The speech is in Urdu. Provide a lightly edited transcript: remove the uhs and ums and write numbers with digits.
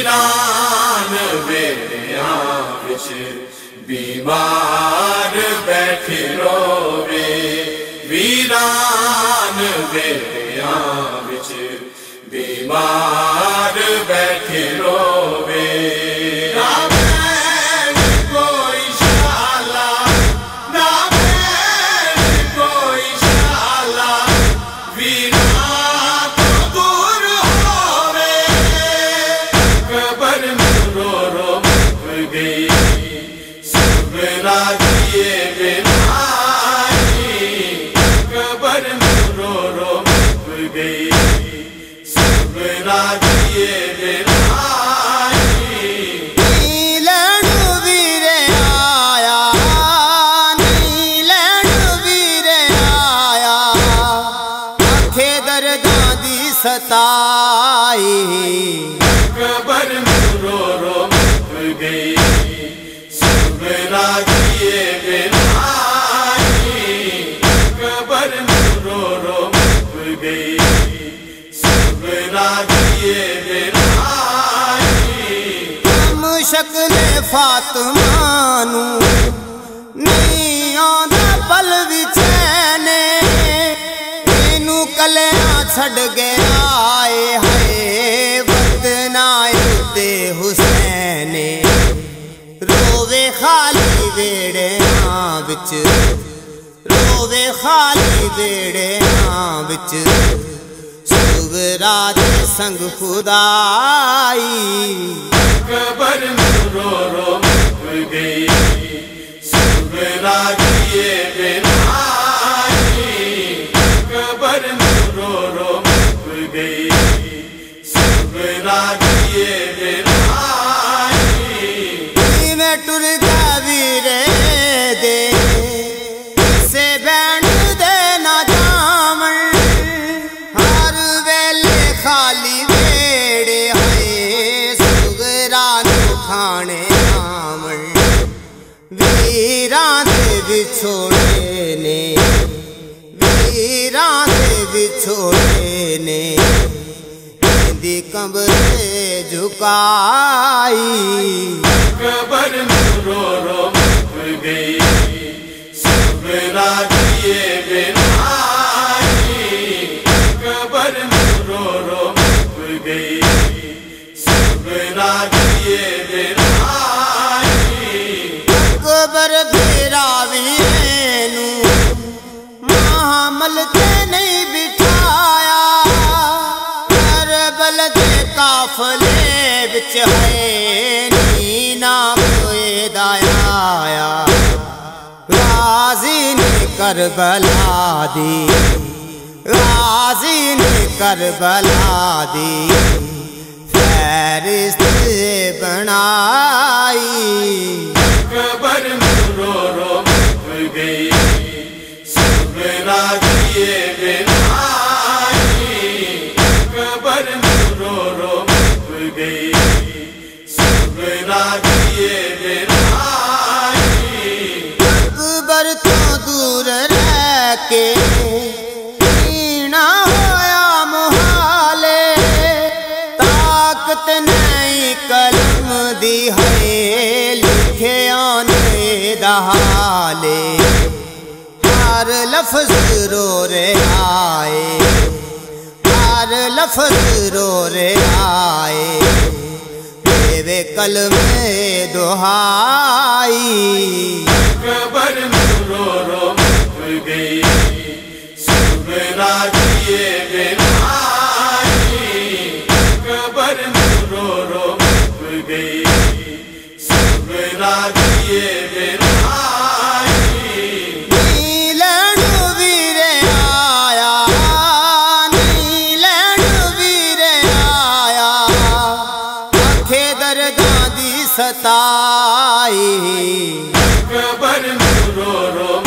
ویران ویڑیاں وچ بیمار بیٹھے رووے ویران ویڑیاں وچ بیمار بیٹھے رووے ستائی قبر میں رو رو گئی سغرا کیے بنائی قبر میں رو رو گئی سغرا کیے بنائی ہم شکل فاطمہ نو نہیں آندا پل وچھنے اینو کلیاں چھڈ گیا آئے ہائے وطنائے تے حسین رووے خالی ویڑیاں وچ رووے خالی ویڑیاں وچ سغرا دے سنگ خدائی قبر میں رو رو گئی سغرا کیے بنائی قبر میں رو رو گئی سغرا کیے بنائی میں ٹر گیا ویرے دے سے بین دے نہ جامن ہر ویلے خالی ویڑے ہوئے سغرا نو کھانے آمن ویران دے بچھوڑے نے ویران دے بچھوڑے نے دی قبر جھکائی قبر میں رو رو گئی سغرا کیے بنائی قبر میں رو رو گئی سغرا کیے بنائی قبر بھیرا وینو محمل تے نہیں بٹھایا کربل دے قافلے وچ ہے نی نام دایا غازی نے کربلا دی غازی نے کربلا دی فہرست بنائی قبر میں رو رو گئی سغرا کیے بنائی قبر میں رو رو گئی سغرا کیے بنائی قبر تو دور رہ کے جینا ہویا محالے طاقت نہیں قلم دی ہے لکھے آنے دہالے ہر لفظ رو رے آئے ہر لفظ رو رے آئے بے کلمے دہائی قبر میں رو رو گئی سغرا کیے بنائی قبر میں رو رو گئی سغرا کیے بنائی نیلن ویرے آیا نیلن ویرے آیا آنکھیں درداں دی ستائی قبر میں رو رو